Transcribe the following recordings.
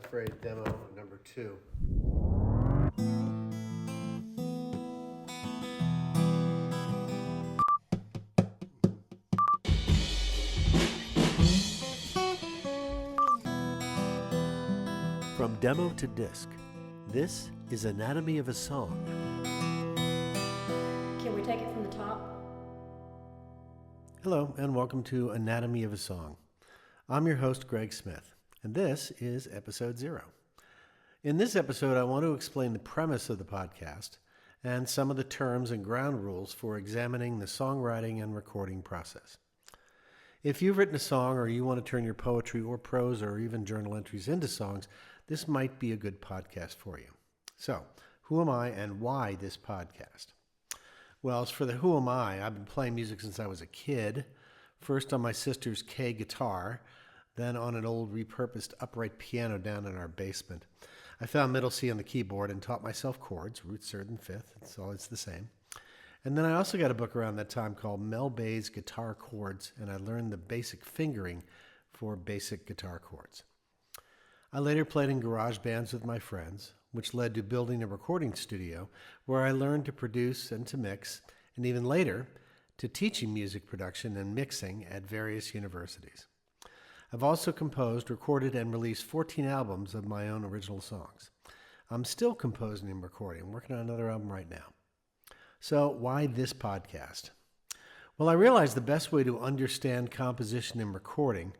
Introductory demo number 2. From demo to disc, this is Anatomy of a Song. Can we take it from the top? Hello, and welcome to Anatomy of a Song. I'm your host, Greg Smith, and this is episode 0. In this episode, I want to explain the premise of the podcast and some of the terms and ground rules for examining the songwriting and recording process. If you've written a song or you want to turn your poetry or prose or even journal entries into songs, this might be a good podcast for you. So, who am I and why this podcast? Well, as for the who am I, I've been playing music since I was a kid, first on my sister's K guitar, then on an old repurposed upright piano down in our basement. I found middle C on the keyboard and taught myself chords, roots, third, and fifth. It's always the same. And then I also got a book around that time called Mel Bay's Guitar Chords, and I learned the basic fingering for basic guitar chords. I later played in garage bands with my friends, which led to building a recording studio where I learned to produce and to mix, and even later, to teaching music production and mixing at various universities. I've also composed, recorded, and released 14 albums of my own original songs. I'm still composing and recording. I'm working on another album right now. So why this podcast? Well, I realized the best way to understand composition and recording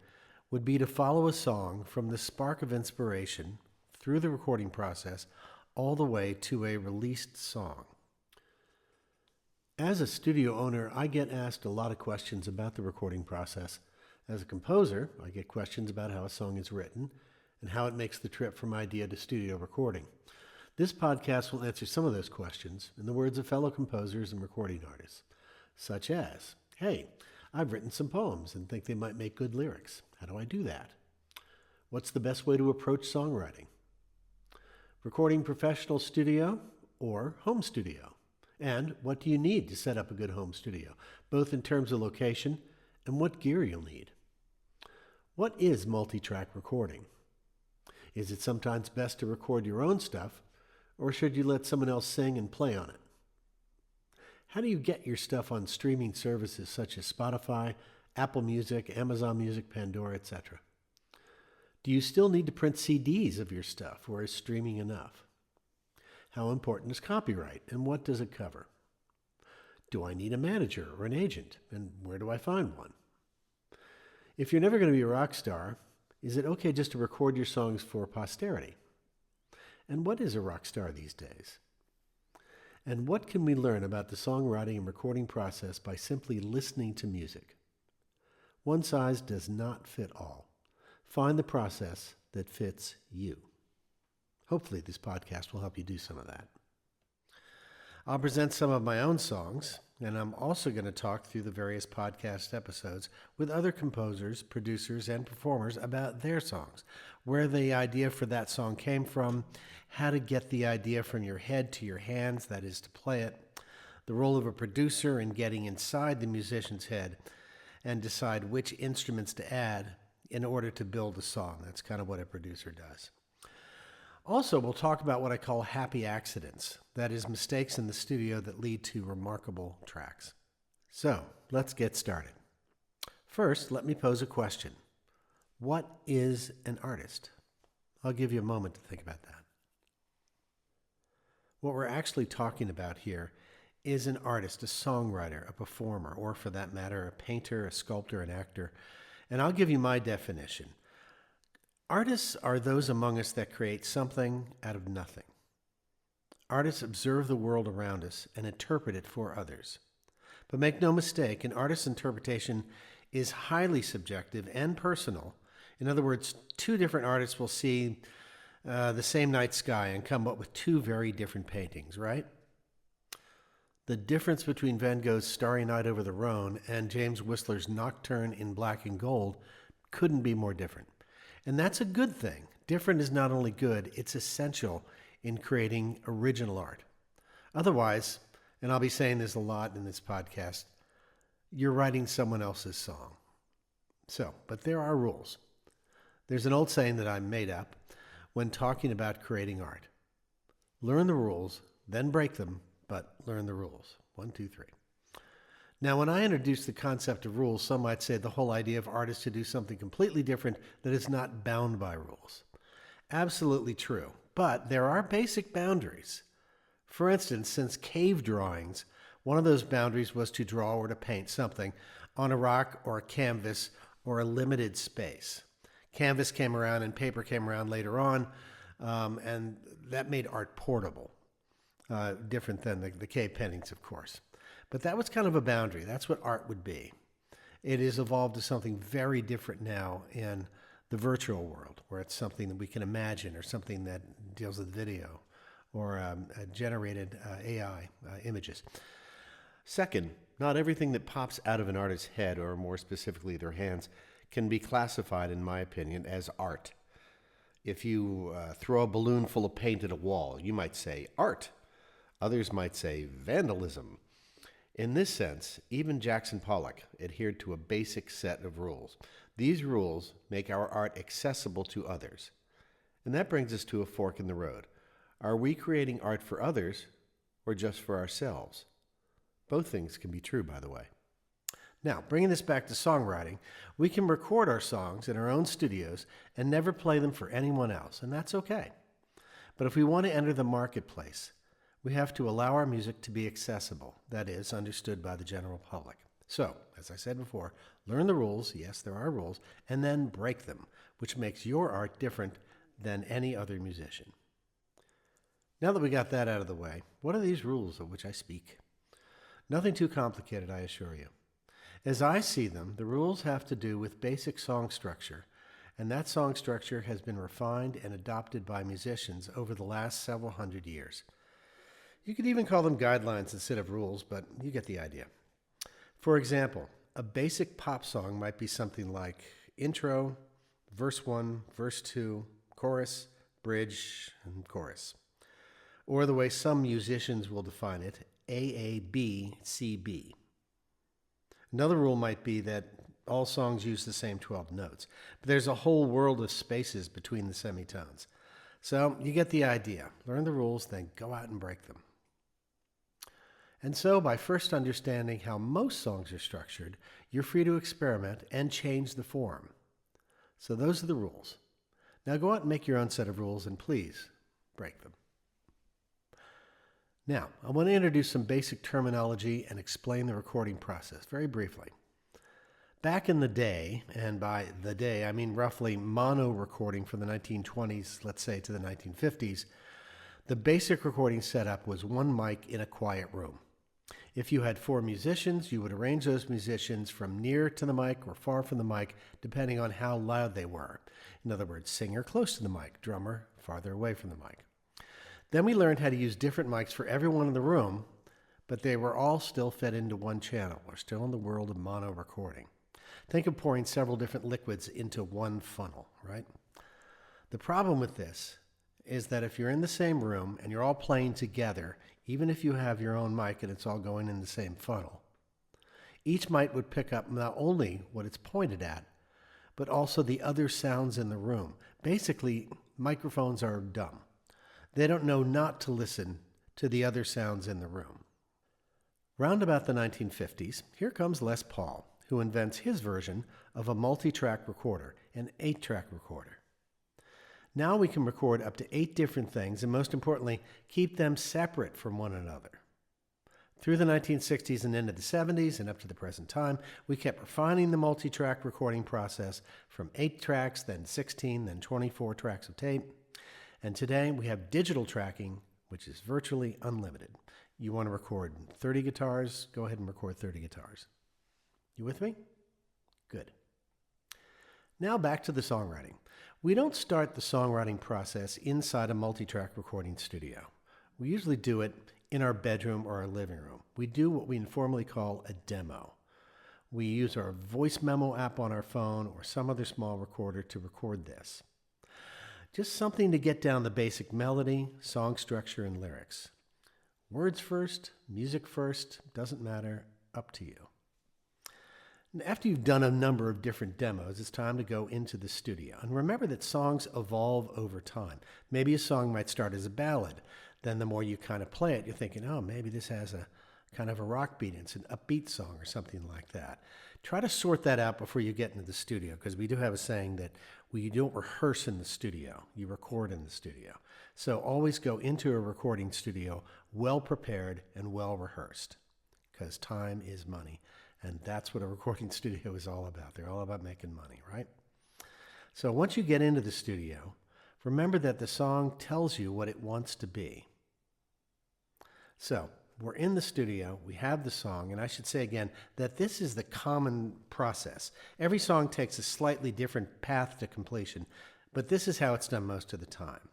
would be to follow a song from the spark of inspiration through the recording process all the way to a released song. As a studio owner, I get asked a lot of questions about the recording process. As a composer, I get questions about how a song is written and how it makes the trip from idea to studio recording. This podcast will answer some of those questions in the words of fellow composers and recording artists, such as, hey, I've written some poems and think they might make good lyrics. How do I do that? What's the best way to approach songwriting? Recording professional studio or home studio? And what do you need to set up a good home studio, both in terms of location and what gear you'll need? What is multi-track recording? Is it sometimes best to record your own stuff, or should you let someone else sing and play on it? How do you get your stuff on streaming services such as Spotify, Apple Music, Amazon Music, Pandora, etc.? Do you still need to print CDs of your stuff, or is streaming enough? How important is copyright, and what does it cover? Do I need a manager or an agent, and where do I find one? If you're never going to be a rock star, is it okay just to record your songs for posterity? And what is a rock star these days? And what can we learn about the songwriting and recording process by simply listening to music? One size does not fit all. Find the process that fits you. Hopefully this podcast will help you do some of that. I'll present some of my own songs, and I'm also going to talk through the various podcast episodes with other composers, producers, and performers about their songs, where the idea for that song came from, how to get the idea from your head to your hands, that is to play it, the role of a producer in getting inside the musician's head and decide which instruments to add in order to build a song. That's kind of what a producer does. Also, we'll talk about what I call happy accidents, that is, mistakes in the studio that lead to remarkable tracks. So, let's get started. First, let me pose a question. What is an artist? I'll give you a moment to think about that. What we're actually talking about here is an artist, a songwriter, a performer, or for that matter, a painter, a sculptor, an actor. And I'll give you my definition. Artists are those among us that create something out of nothing. Artists observe the world around us and interpret it for others. But make no mistake, an artist's interpretation is highly subjective and personal. In other words, two different artists will see the same night sky and come up with two very different paintings, right? The difference between Van Gogh's Starry Night over the Rhone and James Whistler's Nocturne in Black and Gold couldn't be more different. And that's a good thing. Different is not only good, it's essential in creating original art. Otherwise, and I'll be saying this a lot in this podcast, you're writing someone else's song. But there are rules. There's an old saying that I made up, when talking about creating art. Learn the rules, then break them, but learn the rules. 1, 2, 3. Now, when I introduce the concept of rules, some might say the whole idea of art is to do something completely different that is not bound by rules. Absolutely true, but there are basic boundaries. For instance, since cave drawings, one of those boundaries was to draw or to paint something on a rock or a canvas or a limited space. Canvas came around and paper came around later on, and that made art portable, different than the cave paintings, of course. But that was kind of a boundary. That's what art would be. It has evolved to something very different now in the virtual world, where it's something that we can imagine or something that deals with video or generated AI images. Second, not everything that pops out of an artist's head, or more specifically their hands, can be classified, in my opinion, as art. If you throw a balloon full of paint at a wall, you might say art. Others might say vandalism. In this sense, even Jackson Pollock adhered to a basic set of rules. These rules make our art accessible to others. And that brings us to a fork in the road. Are we creating art for others or just for ourselves? Both things can be true, by the way. Now, bringing this back to songwriting, we can record our songs in our own studios and never play them for anyone else, and that's okay. But if we want to enter the marketplace, we have to allow our music to be accessible, that is, understood by the general public. So, as I said before, learn the rules, yes, there are rules, and then break them, which makes your art different than any other musician. Now that we got that out of the way, what are these rules of which I speak? Nothing too complicated, I assure you. As I see them, the rules have to do with basic song structure, and that song structure has been refined and adopted by musicians over the last several hundred years. You could even call them guidelines instead of rules, but you get the idea. For example, a basic pop song might be something like intro, verse 1, verse 2, chorus, bridge, and chorus. Or the way some musicians will define it, AABCB. Another rule might be that all songs use the same 12 notes, but there's a whole world of spaces between the semitones. So you get the idea. Learn the rules, then go out and break them. And so, by first understanding how most songs are structured, you're free to experiment and change the form. So those are the rules. Now go out and make your own set of rules, and please, break them. Now, I want to introduce some basic terminology and explain the recording process very briefly. Back in the day, and by the day I mean roughly mono recording from the 1920s, let's say, to the 1950s, the basic recording setup was one mic in a quiet room. If you had 4 musicians, you would arrange those musicians from near to the mic or far from the mic, depending on how loud they were. In other words, singer close to the mic, drummer farther away from the mic. Then we learned how to use different mics for everyone in the room, but they were all still fed into one channel. We're still in the world of mono recording. Think of pouring several different liquids into one funnel, right? The problem with this is that if you're in the same room and you're all playing together, even if you have your own mic and it's all going in the same funnel, each mic would pick up not only what it's pointed at, but also the other sounds in the room. Basically, microphones are dumb. They don't know not to listen to the other sounds in the room. Round about the 1950s, here comes Les Paul, who invents his version of a multi-track recorder, an 8-track recorder. Now we can record up to 8 different things, and most importantly, keep them separate from one another. Through the 1960s and into the 70s and up to the present time, we kept refining the multi-track recording process from 8 tracks, then 16, then 24 tracks of tape. And today we have digital tracking, which is virtually unlimited. You want to record 30 guitars, go ahead and record 30 guitars. You with me? Good. Now back to the songwriting. We don't start the songwriting process inside a multi-track recording studio. We usually do it in our bedroom or our living room. We do what we informally call a demo. We use our voice memo app on our phone or some other small recorder to record this. Just something to get down the basic melody, song structure, and lyrics. Words first, music first, doesn't matter, up to you. And after you've done a number of different demos, it's time to go into the studio. And remember that songs evolve over time. Maybe a song might start as a ballad. Then the more you kind of play it, you're thinking, oh, maybe this has a kind of a rock beat. It's an upbeat song or something like that. Try to sort that out before you get into the studio, because we do have a saying that we don't rehearse in the studio, you record in the studio. So always go into a recording studio well prepared and well rehearsed, because time is money. And that's what a recording studio is all about. They're all about making money, right? So once you get into the studio, remember that the song tells you what it wants to be. So we're in the studio, we have the song, and I should say again that this is the common process. Every song takes a slightly different path to completion, but this is how it's done most of the time.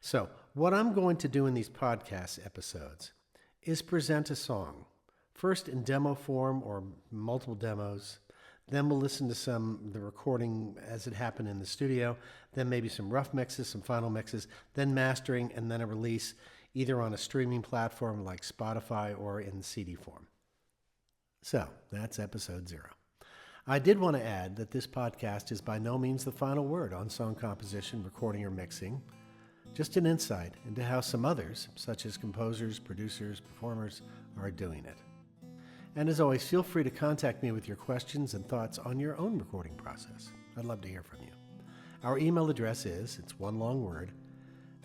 So what I'm going to do in these podcast episodes is present a song, first in demo form or multiple demos. Then we'll listen to the recording as it happened in the studio, then maybe some rough mixes, some final mixes, then mastering, and then a release either on a streaming platform like Spotify or in CD form. So that's episode 0. I did want to add that this podcast is by no means the final word on song composition, recording, or mixing. Just an insight into how some others, such as composers, producers, performers, are doing it. And as always, feel free to contact me with your questions and thoughts on your own recording process. I'd love to hear from you. Our email address is, it's one long word,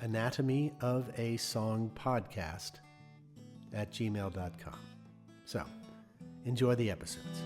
anatomyofasongpodcast@gmail.com. So, enjoy the episodes.